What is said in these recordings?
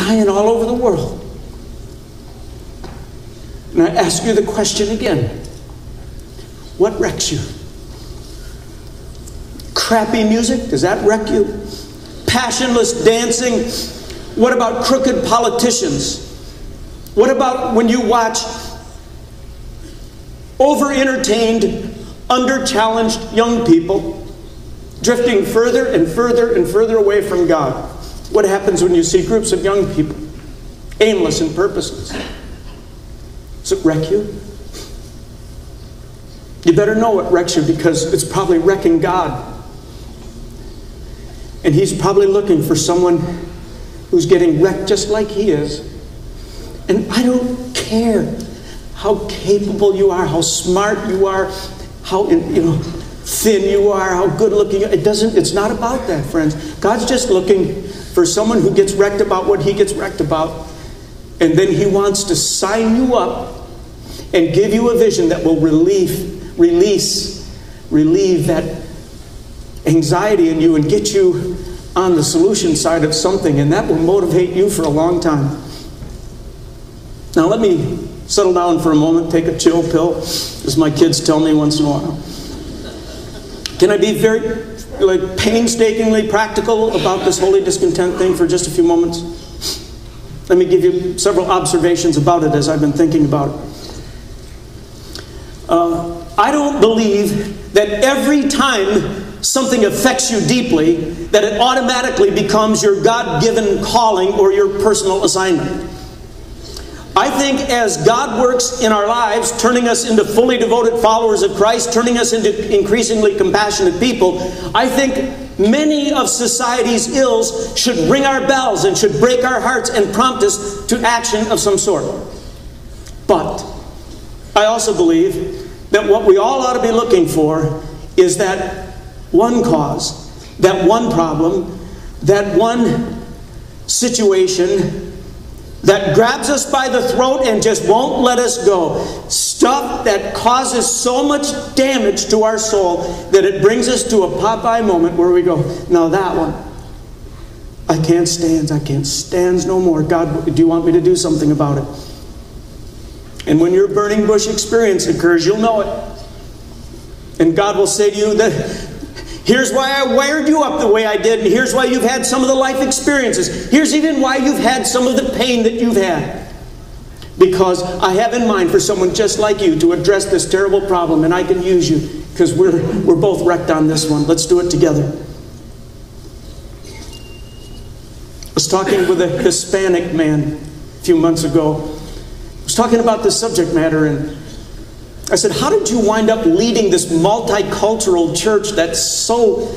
dying all over the world. And I ask you the question again. What wrecks you? Crappy music? Does that wreck you? Passionless dancing? What about crooked politicians? What about when you watch over-entertained, under-challenged young people drifting further and further and further away from God? What happens when you see groups of young people aimless and purposeless? Does it wreck you? You better know it wrecks you, because it's probably wrecking God. And He's probably looking for someone who's getting wrecked just like He is. And I don't care how capable you are, how smart you are, how thin you are, how good looking. It's not about that, friends. God's just looking for someone who gets wrecked about what He gets wrecked about. And then He wants to sign you up and give you a vision that will relieve that anxiety in you and get you on the solution side of something, and that will motivate you for a long time. Now let me settle down for a moment, take a chill pill, as my kids tell me once in a while. Can I be very painstakingly practical about this holy discontent thing for just a few moments? Let me give you several observations about it as I've been thinking about it. I don't believe that every time something affects you deeply, that it automatically becomes your God-given calling or your personal assignment. I think as God works in our lives, turning us into fully devoted followers of Christ, turning us into increasingly compassionate people, I think many of society's ills should ring our bells and should break our hearts and prompt us to action of some sort. But I also believe that what we all ought to be looking for is that one cause, that one problem, that one situation that grabs us by the throat and just won't let us go. Stuff that causes so much damage to our soul that it brings us to a Popeye moment where we go, now that one, I can't stand no more. God, do you want me to do something about it? And when your burning bush experience occurs, you'll know it. And God will say to you that, here's why I wired you up the way I did, and here's why you've had some of the life experiences. Here's even why you've had some of the pain that you've had. Because I have in mind for someone just like you to address this terrible problem, and I can use you, because we're both wrecked on this one. Let's do it together. I was talking with a Hispanic man a few months ago. I was talking about this subject matter, and I said, how did you wind up leading this multicultural church that's so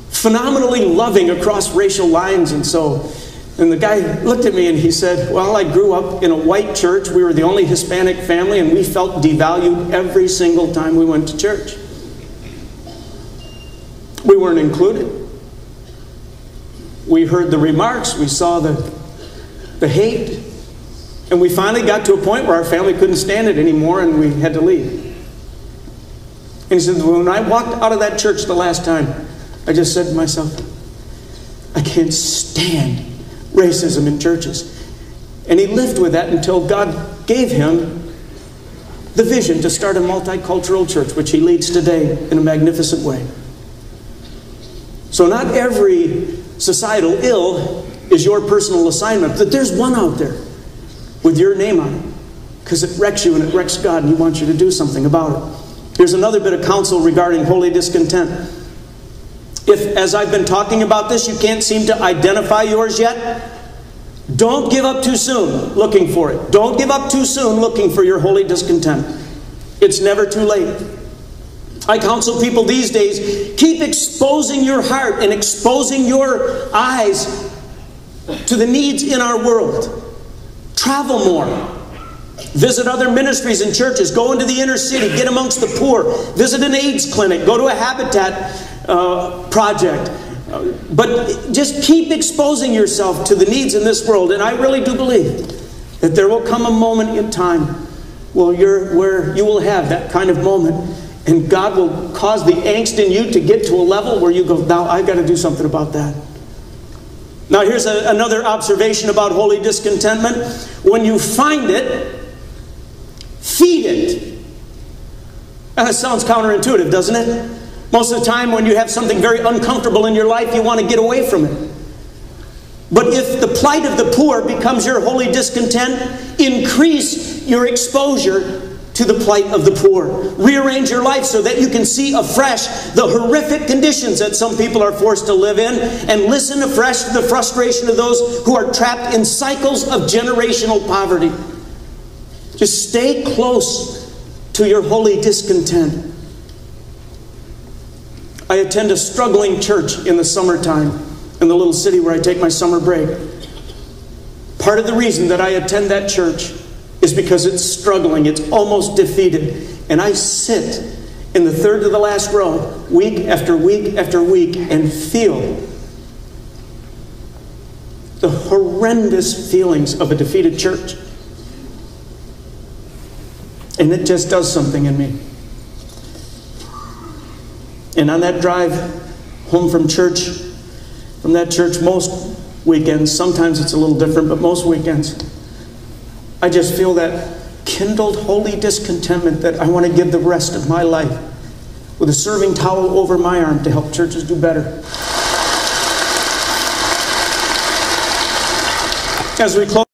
phenomenally loving across racial lines and so? And the guy looked at me and he said, well, I grew up in a white church. We were the only Hispanic family, and we felt devalued every single time we went to church. We weren't included. We heard the remarks. We saw the hate. And we finally got to a point where our family couldn't stand it anymore, and we had to leave. And he said, when I walked out of that church the last time, I just said to myself, I can't stand racism in churches. And he lived with that until God gave him the vision to start a multicultural church, which he leads today in a magnificent way. So not every societal ill is your personal assignment, but there's one out there with your name on it, because it wrecks you and it wrecks God, and He wants you to do something about it. Here's another bit of counsel regarding holy discontent. If, as I've been talking about this, you can't seem to identify yours yet, don't give up too soon looking for it. Don't give up too soon looking for your holy discontent. It's never too late. I counsel people these days, keep exposing your heart and exposing your eyes to the needs in our world. Travel more. Visit other ministries and churches. Go into the inner city. Get amongst the poor. Visit an AIDS clinic. Go to a Habitat project. But just keep exposing yourself to the needs in this world. And I really do believe that there will come a moment in time where you will have that kind of moment. And God will cause the angst in you to get to a level where you go, now I've got to do something about that. Now here's another observation about holy discontentment. When you find it, feed it. Now, that sounds counterintuitive, doesn't it? Most of the time when you have something very uncomfortable in your life, you want to get away from it. But if the plight of the poor becomes your holy discontent, increase your exposure to the plight of the poor. Rearrange your life so that you can see afresh the horrific conditions that some people are forced to live in, and listen afresh to the frustration of those who are trapped in cycles of generational poverty. Just stay close to your holy discontent. I attend a struggling church in the summertime in the little city where I take my summer break. Part of the reason that I attend that church is because it's struggling, it's almost defeated. And I sit in the third to the last row, week after week after week, and feel the horrendous feelings of a defeated church. And it just does something in me. And on that drive home from that church, most weekends, sometimes it's a little different, but most weekends, I just feel that kindled holy discontentment that I want to give the rest of my life with a serving towel over my arm to help churches do better. As we close.